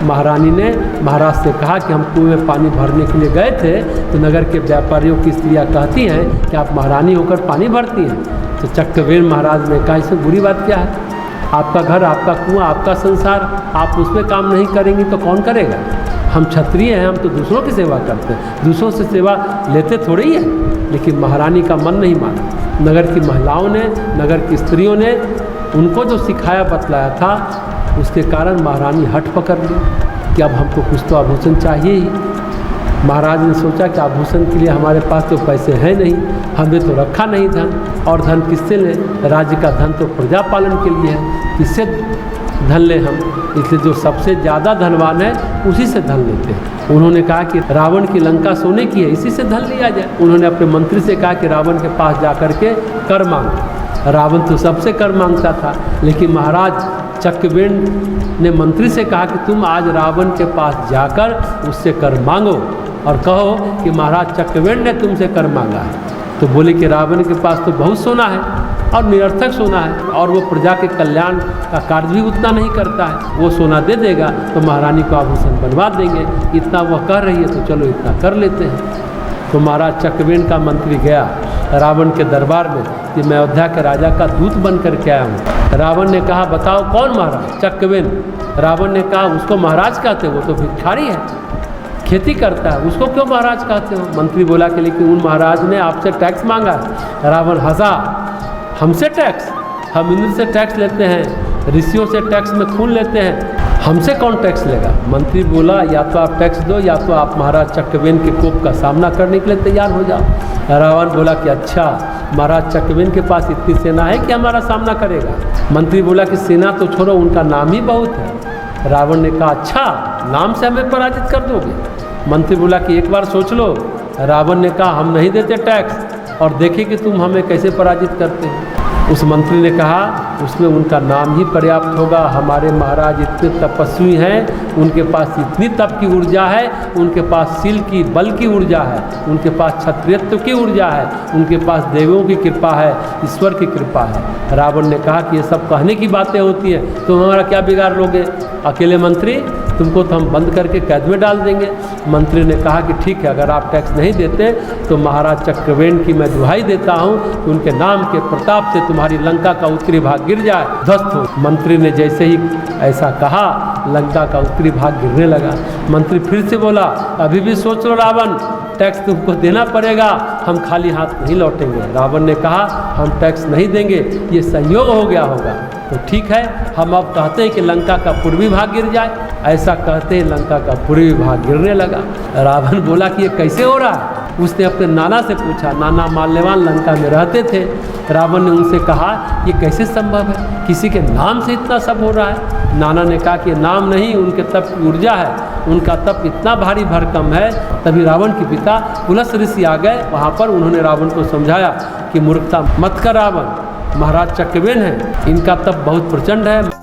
महारानी ने महाराज से कहा कि हम कुएं में पानी भरने के लिए गए थे, तो नगर के व्यापारियों की स्त्रियां कहती हैं कि आप महारानी होकर पानी भरती हैं। तो चक्रवेण महाराज ने कहा इसमें बुरी बात क्या है, आपका घर, आपका कुआं, आपका संसार, आप उसमें काम नहीं करेंगी तो कौन करेगा। हम क्षत्रिय हैं, हम तो दूसरों की सेवा करते हैं, दूसरों से सेवा लेते थोड़े ही हैं। लेकिन महारानी का मन नहीं माना। नगर की महिलाओं ने, नगर की स्त्रियों ने उनको जो सिखाया बतलाया था, उसके कारण महारानी हट पकड़ ली कि अब हमको कुछ तो आभूषण चाहिए ही। महाराज ने सोचा कि आभूषण के लिए हमारे पास तो पैसे हैं नहीं, हमने तो रखा नहीं धन, और धन किससे लें, राज्य का धन तो प्रजा पालन के लिए है, किससे धन लें हम। इसलिए जो सबसे ज़्यादा धनवान है उसी से धन लेते हैं। उन्होंने कहा कि रावण की लंका सोने की है, इसी से धन लिया जाए। उन्होंने अपने मंत्री से कहा कि रावण के पास जा कर के कर मांग। रावण तो सबसे कर मांगता था, लेकिन महाराज चक्रवेण ने मंत्री से कहा कि तुम आज रावण के पास जाकर उससे कर मांगो और कहो कि महाराज चक्रवेण ने तुमसे कर मांगा है। तो बोले कि रावण के पास तो बहुत सोना है और निरर्थक सोना है, और वो प्रजा के कल्याण का कार्य भी उतना नहीं करता है, वो सोना दे देगा तो महारानी को आभूषण बनवा देंगे। इतना वह कह रही है तो चलो इतना कर लेते हैं। तो महाराज चक्रवेण का मंत्री गया रावण के दरबार में कि मैं अयोध्या के राजा का दूत बन कर के आया हूँ। रावण ने कहा बताओ कौन महाराज? चक्रवेण। रावण ने कहा उसको महाराज कहते हो, वो तो भिखारी है, खेती करता है, उसको क्यों महाराज कहते हो? मंत्री बोला कि लेकिन उन महाराज ने आपसे टैक्स मांगा है। रावण हंसा, हमसे टैक्स? हम इंद्र से टैक्स लेते हैं, ऋषियों से टैक्स में खून लेते हैं, हमसे कौन टैक्स लेगा? मंत्री बोला या तो आप टैक्स दो या तो आप महाराज चक्रवेण के कोप का सामना करने के लिए तैयार हो जाओ। रावण बोला कि अच्छा, महाराज चक्रवेण के पास इतनी सेना है कि हमारा सामना करेगा? मंत्री बोला कि सेना तो छोड़ो, उनका नाम ही बहुत है। रावण ने कहा अच्छा, नाम से हमें पराजित कर दोगे? मंत्री बोला कि एक बार सोच लो। रावण ने कहा हम नहीं देते टैक्स, और देखे कि तुम हमें कैसे पराजित करते हो। उस मंत्री ने कहा उसमें उनका नाम ही पर्याप्त होगा, हमारे महाराज इतने तपस्वी हैं, उनके पास इतनी तप की ऊर्जा है, उनके पास शील की बल की ऊर्जा है, उनके पास क्षत्रियत्व की ऊर्जा है, उनके पास देवों की कृपा है, ईश्वर की कृपा है। रावण ने कहा कि ये सब कहने की बातें होती हैं, तुम हमारा क्या बिगाड़ लोगे? अकेले मंत्री, तुमको तो हम बंद करके कैद में डाल देंगे। मंत्री ने कहा कि ठीक है, अगर आप टैक्स नहीं देते तो महाराज चक्रवेण की मैं दुहाई देता हूँ कि उनके नाम के प्रताप से तुम्हारी लंका का उत्तरी भाग गिर जाए, ध्वस्त हो। मंत्री ने जैसे ही ऐसा कहा, लंका का उत्तरी भाग गिरने लगा। मंत्री फिर से बोला अभी भी सोच लो रावण, टैक्स तुमको देना पड़ेगा, हम खाली हाथ नहीं लौटेंगे। रावण ने कहा हम टैक्स नहीं देंगे, ये संयोग हो गया होगा। तो ठीक है, हम अब कहते हैं कि लंका का पूर्वी भाग गिर जाए। ऐसा कहते हैं लंका का पूर्वी भाग गिरने लगा। रावण बोला कि ये कैसे हो रहा है? उसने अपने नाना से पूछा, नाना माल्यवान लंका में रहते थे। रावण ने उनसे कहा ये कैसे संभव है, किसी के नाम से इतना सब हो रहा है? नाना ने कहा कि नाम नहीं, उनके तप की ऊर्जा है, उनका तप इतना भारी भरकम है। तभी रावण के पिता पुलस ऋषि आ गए, वहाँ पर उन्होंने रावण को समझाया कि मूर्खता मत कर रावण, महाराज चक्रवेण है, इनका तप बहुत प्रचंड है।